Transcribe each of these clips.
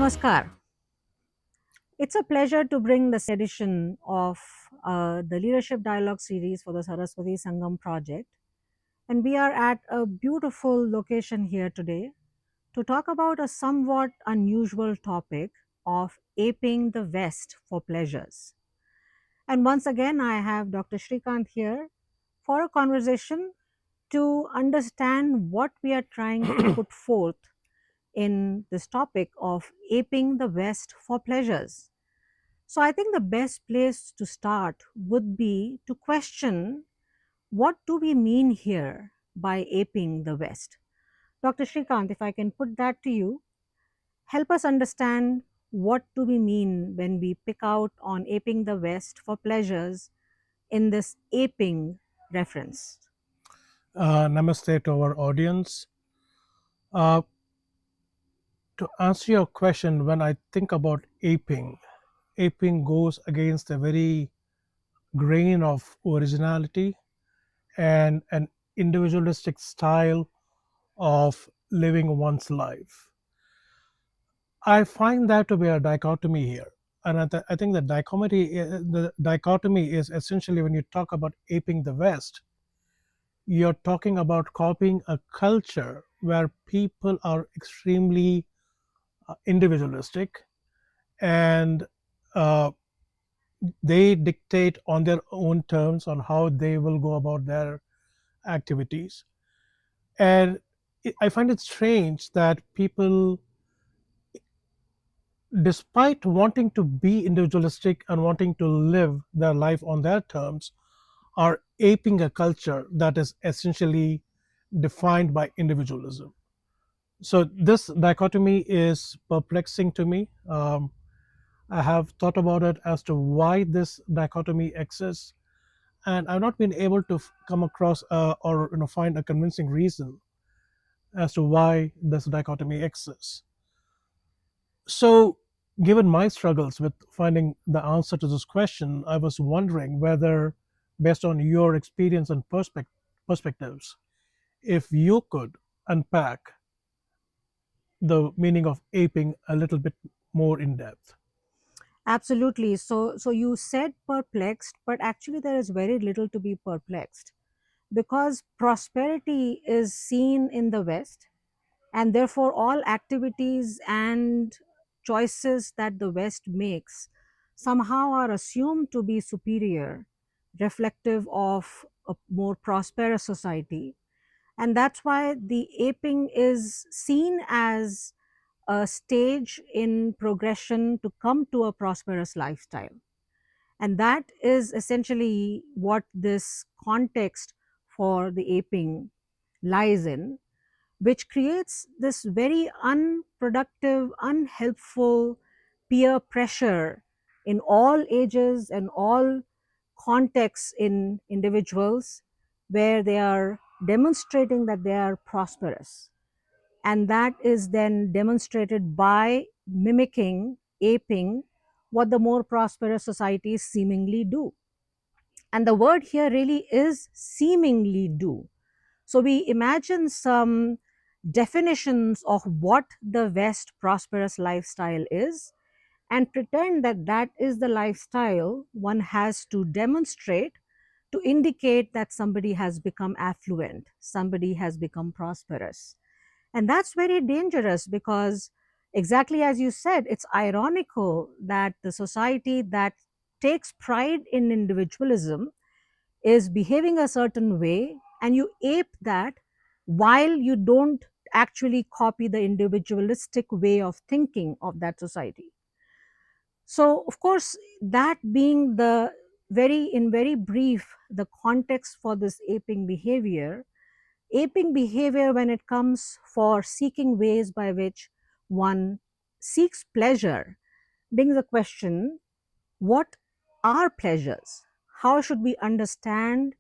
Namaskar. It's a pleasure to bring this edition of the Leadership Dialogue series for the Saraswati Sangam project. And we are at a beautiful location here today to talk about a somewhat unusual topic of aping the West for pleasures. And once again, I have Dr. Shrikant here for a conversation to understand what we are trying to put forth in this topic of aping the West for pleasures. So I think the best place to start would be to question what do we mean here by aping the West? Dr. Shrikant, if I can put that to you, help us understand what do we mean when we pick out on aping the West for pleasures in this aping reference. Namaste to our audience. Uh, to answer your question, when I think about aping goes against a very grain of originality and an individualistic style of living one's life. I find that to be a dichotomy here. And I think the dichotomy is essentially when you talk about aping the West, you're talking about copying a culture where people are extremely individualistic and uh, they dictate on their own terms on how they will go about their activities. And I find it strange that people, despite wanting to be individualistic and wanting to live their life on their terms, are aping a culture that is essentially defined by individualism. So this dichotomy is perplexing to me. I have thought about it as to why this dichotomy exists, and I've not been able to come across or find a convincing reason as to why this dichotomy exists. So, given my struggles with finding the answer to this question, I was wondering whether, based on your experience and perspectives, if you could unpack the meaning of aping a little bit more in depth. Absolutely. So you said perplexed, but actually there is very little to be perplexed because prosperity is seen in the West, and therefore all activities and choices that the West makes somehow are assumed to be superior, reflective of a more prosperous society. And that's why the aping is seen as a stage in progression to come to a prosperous lifestyle. And that is essentially what this context for the aping lies in, which creates this very unproductive, unhelpful peer pressure in all ages and all contexts in individuals where they are demonstrating that they are prosperous. And that is then demonstrated by mimicking, aping what the more prosperous societies seemingly do. And the word here really is seemingly do. So we imagine some definitions of what the West prosperous lifestyle is and pretend that that is the lifestyle one has to demonstrate to indicate that somebody has become affluent, somebody has become prosperous. And that's very dangerous because, exactly as you said, it's ironical that the society that takes pride in individualism is behaving a certain way and you ape that while you don't actually copy the individualistic way of thinking of that society. So, of course, that being the in very brief, the context for this aping behavior when it comes for seeking ways by which one seeks pleasure brings the question, what are pleasures? How should we understand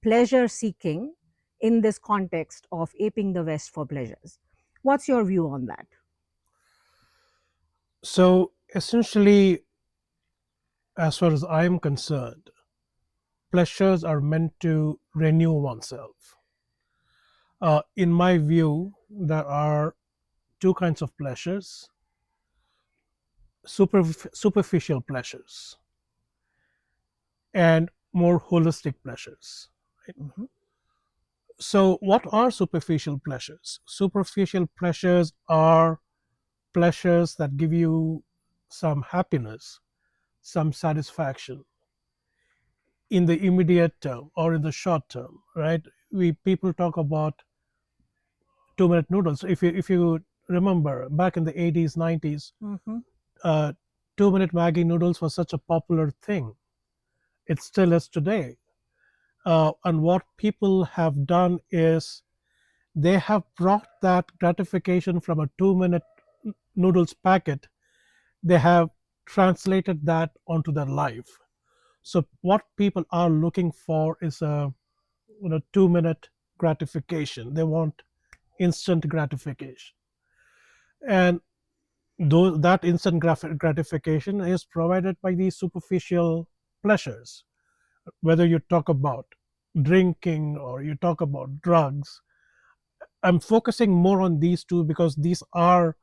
pleasure seeking in this context of aping the West for pleasures? What's your view on that? So essentially, as far as I am concerned, pleasures are meant to renew oneself. In my view, there are two kinds of pleasures. superficial pleasures and more holistic pleasures. Right? Mhm. So, what are superficial pleasures? Superficial pleasures are pleasures that give you some happiness, some satisfaction in the immediate term or in the short term, right? We people talk about 2 minute noodles. If you remember back in the 80s, 90s, Mhm. uh, 2 minute Maggie noodles was such a popular thing. It still is today. And what people have done is they have brought that gratification from a 2 minute noodles packet, they have translated that onto their life. So what people are looking for is a 2 minute gratification. They want instant gratification, and though that instant gratification is provided by these superficial pleasures, whether you talk about drinking or you talk about drugs. I'm focusing more on these two because these are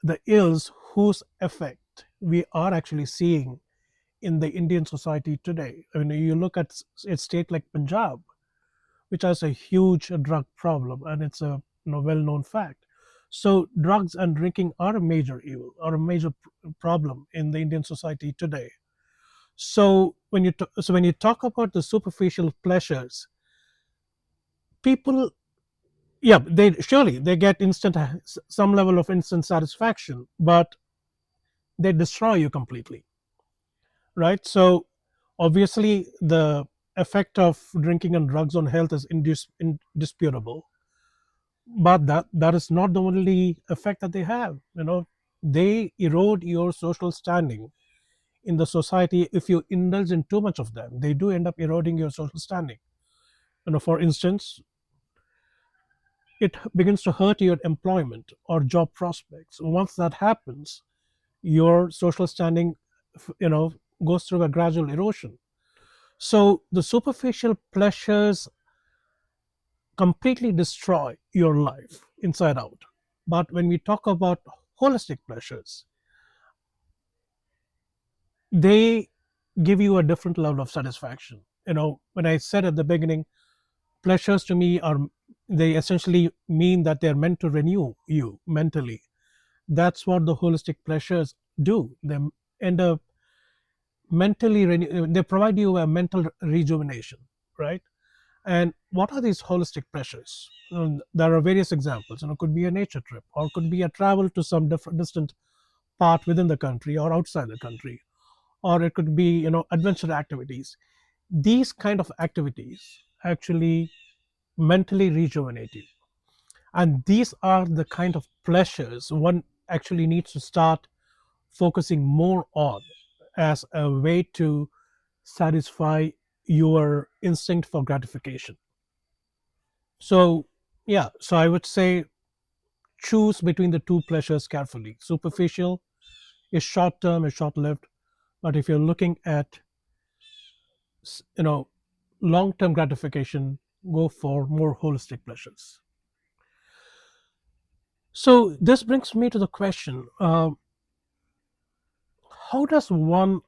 the ills whose effect we are actually seeing in the Indian society today. I mean, you look at a state like Punjab, which has a huge drug problem, and it's a well-known fact. So, drugs and drinking are a major evil, or a major problem in the Indian society today. So, when you talk about the superficial pleasures, people, yeah, they surely they get some level of instant satisfaction, but they destroy you completely, right? So obviously the effect of drinking and drugs on health is indisputable, but that is not the only effect that they have. They erode your social standing in the society. If you indulge in too much of them, they do end up eroding your social standing. For instance, it begins to hurt your employment or job prospects. Once that happens, your social standing you know goes through a gradual erosion. So the superficial pleasures completely destroy your life inside out. But when we talk about holistic pleasures, they give you a different level of satisfaction. When I said at the beginning, pleasures to me are, they essentially mean that they're meant to renew you mentally. That's what the holistic pleasures do. They end up they provide you a mental rejuvenation, right? And what are these holistic pleasures? There are various examples. It could be a nature trip, or could be a travel to some different distant part within the country or outside the country, or it could be adventure activities. These kind of activities actually mentally rejuvenate you, and these are the kind of pleasures one actually needs to start focusing more on as a way to satisfy your instinct for gratification. So, yeah, so I would say choose between the two pleasures carefully. Superficial is short term, is short lived, but if you're looking at s- you know long term gratification, go for more holistic pleasures. So this brings me to the question: how does one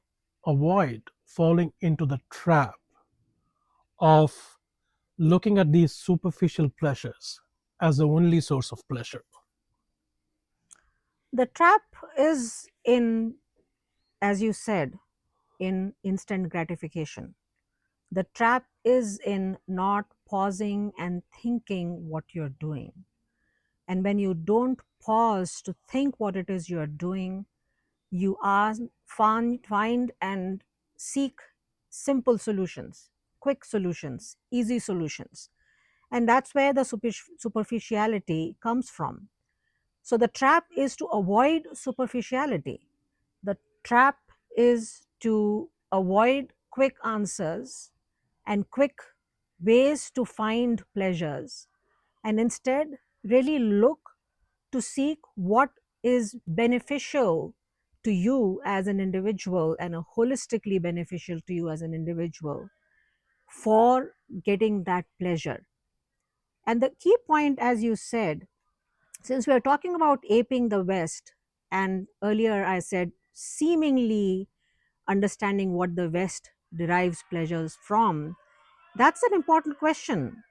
avoid falling into the trap of looking at these superficial pleasures as the only source of pleasure? The trap is in, as you said, in instant gratification. The trap is in not pausing and thinking what you're doing. And when you don't pause to think what it is you're doing, you are find and seek simple solutions, quick solutions, easy solutions. And that's where the superficiality comes from. So the trap is to avoid superficiality. The trap is to avoid quick answers and quick ways to find pleasures, and instead really look to seek what is beneficial to you as an individual and a holistically beneficial to you as an individual for getting that pleasure. And the key point, as you said, since we are talking about aping the West, and earlier I said seemingly understanding what the West derives pleasures from, that's an important question.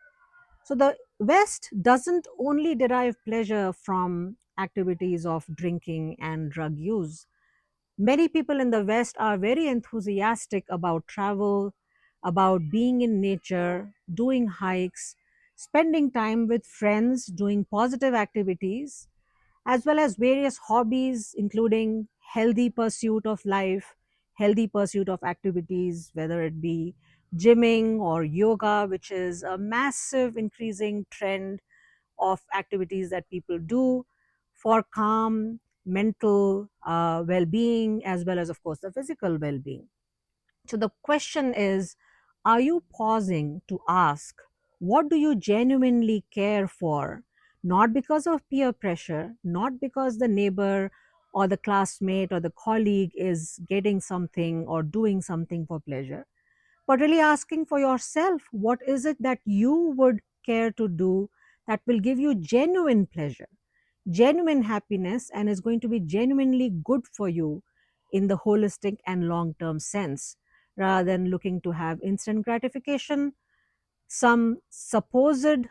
So the West doesn't only derive pleasure from activities of drinking and drug use. Many people in the West are very enthusiastic about travel, about being in nature, doing hikes, spending time with friends, doing positive activities, as well as various hobbies, including healthy pursuit of life, healthy pursuit of activities, whether it be gymming or yoga, which is a massive increasing trend of activities that people do for calm mental well-being, as well as, of course, the physical well-being. So the question is, are you pausing to ask, what do you genuinely care for? Not because of peer pressure, not because the neighbor or the classmate or the colleague is getting something or doing something for pleasure, but really asking for yourself, what is it that you would care to do that will give you genuine pleasure, genuine happiness, and is going to be genuinely good for you in the holistic and long term sense, rather than looking to have instant gratification, some supposed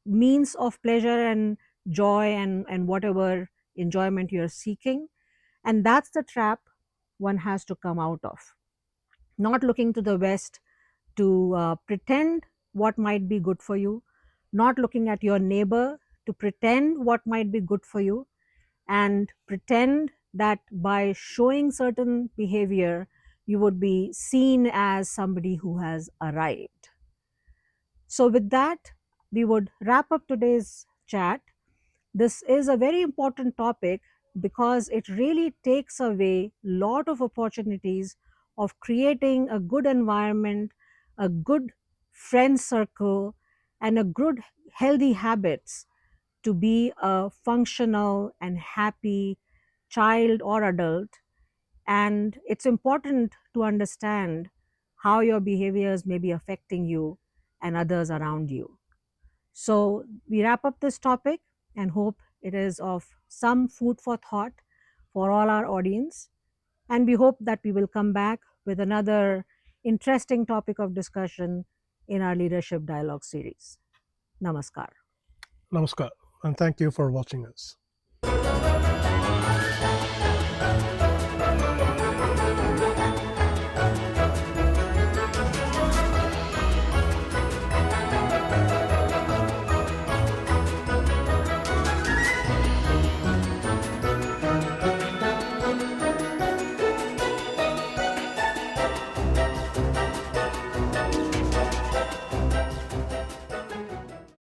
means of pleasure and joy and whatever enjoyment you're seeking. And that's the trap one has to come out of. Not looking to the West to pretend what might be good for you, not looking at your neighbor to pretend what might be good for you, and pretend that by showing certain behavior, you would be seen as somebody who has arrived. So, with that, we would wrap up today's chat. This is a very important topic because it really takes away a lot of opportunities of creating a good environment, a good friend circle, and a good healthy habits to be a functional and happy child or adult. And it's important to understand how your behaviors may be affecting you and others around you. So we wrap up this topic and hope it is of some food for thought for all our audience. And we hope that we will come back with another interesting topic of discussion in our leadership dialogue series. Namaskar. Namaskar, and thank you for watching us.